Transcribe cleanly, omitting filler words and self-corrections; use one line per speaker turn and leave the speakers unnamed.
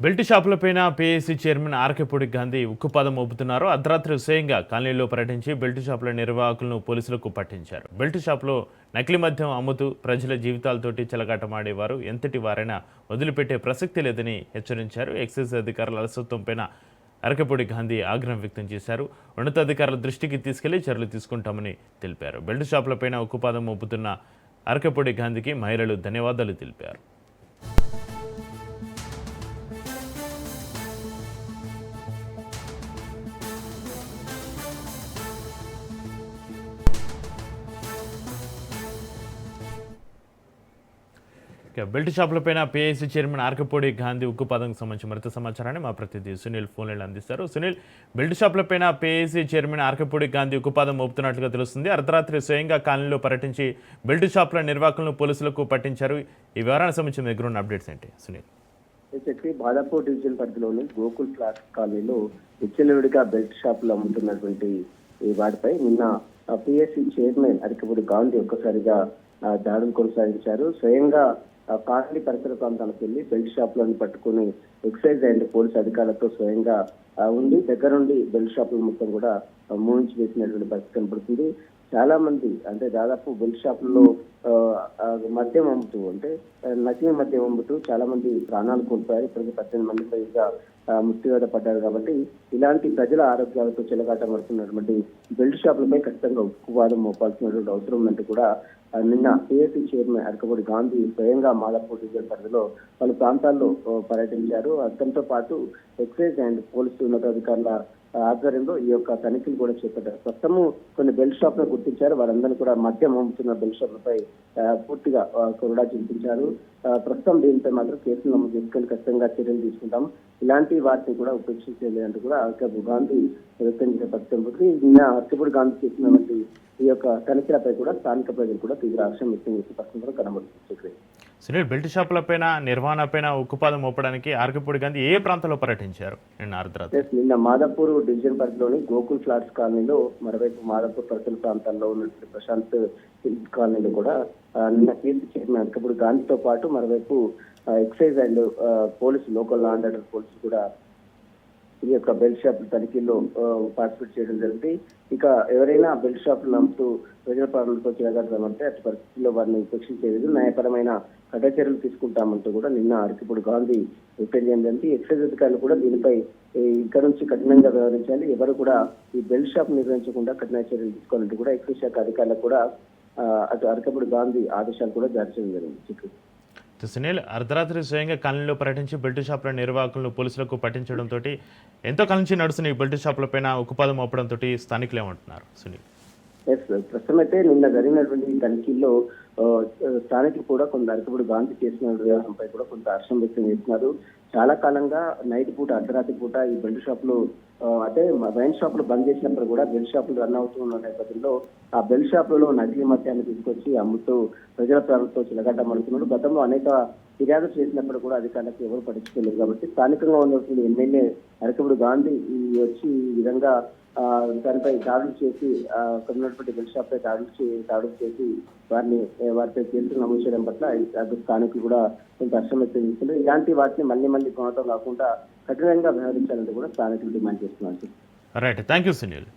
Belt షాపులపైన PAC chairman Arekapudi Gandhi ఉక్కుపాదం మోపుతున్నారు. అర్ధరాత్రి స్వయంగా కాలనీలో పర్యటించి బెల్ట్ షాపుల నిర్వాహకులను పోలీసులకు పట్టించారు. బెల్ట్ షాపులో నకిలీ మద్యం అమ్ముతూ ప్రజల జీవితాలతోటి చెలగాటమాడేవారు ఎంతటి వారైనా వదిలిపెట్టే ప్రసక్తి లేదని హెచ్చరించారు. ఎక్సైజ్ అధికారుల అలసత్వంపైన అరకపూడి గాంధీ ఆగ్రహం వ్యక్తం చేశారు. ఉన్నతాధికారుల దృష్టికి తీసుకెళ్లి చర్యలు తీసుకుంటామని తెలిపారు. బెల్ట్ షాపులపైన ఉక్కుపాదం మోపుతున్న అరకపూడి గాంధీకి మహిళలు ధన్యవాదాలు తెలిపారు. బెల్ట్ షాపులపైన పీఐసీ చైర్మన్ ఆర్కేపూడి గాంధీ ఉక్కుపాదంకు సంబంధించి మరింత సమాచారాన్ని మా ప్రతినిధి సునీల్ ఫోన్లైన్లో అందిస్తారు. సునీల్, బెల్ట్ షాపులపైన పీఐసీ చైర్మన్ ఆర్కేపూడి గాంధీ ఉక్కుపాదం మోపుతున్నట్లుగా తెలుస్తుంది. అర్ధరాత్రి స్వయంగా కాలనీలో పర్యటించి బెల్ట్ షాపుల నిర్వాహకులను పోలీసులకు పట్టించారు. ఈ వివరానికి సంబంధించి దగ్గర ఉన్న అప్డేట్స్ ఏంటి సునీల్?
బాలాపూర్ డివిజన్ పరిధిలోని గోకుల్ ఫ్లాట్ కాలనీలో విచ్చలవిడిగా బెల్ట్ షాపులు అమ్ముతున్నటువంటి వాటిపై నిన్న పిఎస్సి చైర్మన్ అరకపూడి గాంధీ ఒక్కసారిగా దాడులు కొనసాగించారు. స్వయంగా కాలనీ పరిసర ప్రాంతాలకు వెళ్లి బెల్ట్ షాపులను పట్టుకుని ఎక్సైజ్ అండ్ పోలీస్ అధికారులతో స్వయంగా ఉండి దగ్గరుండి బెల్ట్ షాపులు మొత్తం కూడా మూయించి వేసినటువంటి పరిస్థితి కనపడుతుంది. చాలా మంది అంటే దాదాపు బెల్ట్ షాపుల్లో మద్యం అమ్ముతూ అంటే నకిలీ మద్యం అమ్ముతూ చాలా మంది ప్రాణాలు కోల్పోయారు. ఇప్పటికీ 18 మంది పైగా మృత్యువాత పడ్డారు. కాబట్టి ఇలాంటి ప్రజల ఆరోగ్యాలతో చెలగాటం పడుతున్నటువంటి బెల్ట్ షాపులపై ఖచ్చితంగా ఉక్కువాదం మోపాల్సినటువంటి అవసరం ఉందంటూ కూడా నిన్న పిఎస్సి చైర్మన్ అరకపూడి గాంధీ స్వయంగా మాదాపూర్ డివిజన్ పరిధిలో పలు ప్రాంతాల్లో పర్యటించారు. అతనితో పాటు ఎక్సైజ్ అండ్ పోలీసు ఉన్నతాధికారుల ఆధ్వర్యంలో ఈ యొక్క తనిఖీలు కూడా చేపట్టారు. ప్రస్తుతము కొన్ని బెల్ట్ షాప్లను గుర్తించారు. వారందరినీ కూడా మద్యం అమ్ముతున్న బెల్ట్ షాపులపై పూర్తిగా కొరడా చూపించారు. ప్రస్తుతం దీనిపై మాత్రం కేసులు నమోదు చేసుకొని ఖచ్చితంగా చర్యలు తీసుకుంటాం, ఇలాంటి వాటిని కూడా ఉపేక్షించలేదంటూ కూడా అరకపూడి గాంధీ వ్యక్తం చేసే పరిస్థితి. నిన్న అరకపూడి గాంధీ చేసినటువంటి ఈ యొక్క తనిఖీలపై కూడా స్థానిక ప్రజలు కూడా తీవ్ర హర్షం వ్యక్తం చేసే పరిస్థితులు కనబడుతుంది.
సునీల్, బెల్ట్ షాపులపైన నిర్వహణపైన ఉక్కుపాదం మోపడానికి ఆర్కేపూడి గాంధీ ఏ ప్రాంతంలో పర్యటించారు నిన్న అర్ధరాత్రి?
నిన్న మాదాపూర్ డివిజన్ పరిధిలోని గోకుల్ ఫ్లాట్స్ కాలనీలో, మరోవైపు మాదాపూర్ పరిసర ప్రాంతాల్లో ఉన్నటువంటి ప్రశాంత్ కాలనీలో కూడా నిన్న కీర్తి చైర్మన్ అరకపూడి గాంధీతో పాటు మరోవైపు excise and police local law and order police కూడా ఈ యొక్క బెల్ట్ షాప్ తనిఖీల్లో పార్టిసిపేట్ చేయడం జరిగింది. ఇక ఎవరైనా బెల్ట్ షాపులు నమ్ముతూ ప్రజల ప్రాణాలతో చేరగలమంటే అటు పరిస్థితుల్లో వారిని ఉపేక్షించేది న్యాయపరమైన కఠిన చర్యలు తీసుకుంటామంటూ కూడా నిన్న అరకపూడి గాంధీ వ్యక్తం చేయడం. ఎక్సైజ్ అధికారులు కూడా దీనిపై ఇక్కడ నుంచి కఠినంగా వ్యవహరించాలి, ఎవరు కూడా ఈ బెల్ట్ షాప్ నిర్వహించకుండా కఠిన చర్యలు తీసుకోవాలంటూ కూడా ఎక్సైజ్ శాఖ అధికారులకు కూడా అటు అరకపూడి గాంధీ ఆదేశాలు కూడా జారీ చేయడం జరిగింది.
సునీల్, అర్ధరాత్రి స్వయంగా కాలనీలో పర్యటించి బెల్ట్ షాపుల నిర్వాహకులను పోలీసులకు పట్టించడంతో ఎంతో కాలం నుంచి నడుస్తున్న ఈ బెల్ట్ షాపులపైన ఉక్కుపాదం మోపడంతో స్థానికులు ఏమంటున్నారు సునీల్?
ప్రస్తుతం అయితే నిన్న జరిగినటువంటి తనిఖీల్లో స్థానికులు కూడా కొంత అరకపూడి గాంధీ చేసిన వ్యవహారంపై కూడా కొంత హర్షం వ్యక్తం చేస్తున్నారు. చాలా కాలంగా నైట్ పూట అర్ధరాత్రి పూట ఈ బెల్ట్ షాపులు అంటే వైన్ షాపులు బంద్ చేసినప్పుడు కూడా బెల్ట్ షాపులు రన్ అవుతున్న నేపథ్యంలో ఆ బెల్ట్ షాపులలో నకిలీ మద్యాన్ని తీసుకొచ్చి అమ్ముతూ ప్రజల ప్రాణాలతో చిలగాటమడుతున్నాడు. గతంలో అనేక ఫిర్యాదులు చేసినప్పుడు కూడా అధికారులకు ఎవరు పట్టించుకోలేదు. కాబట్టి స్థానికంగా ఉన్నటువంటి ఎమ్మెల్యే అరకపూడి గాంధీ వచ్చి ఈ విధంగా దానిపై దాడులు చేసి అక్కడ ఉన్నటువంటి బెల్ట్ షాప్ పై దాడులు చేసి వారిపై కేసులు నమోదు చేయడం పట్ల స్థానికులు కూడా కొంత హర్షం వ్యక్తం చేస్తున్నారు. ఇలాంటి వాటిని మళ్ళీ కొనటం కాకుండా కఠినంగా వ్యవహరించాలంటే కూడా స్థానికులు డిమాండ్ చేస్తున్నారు.
Right, thank you Sunil.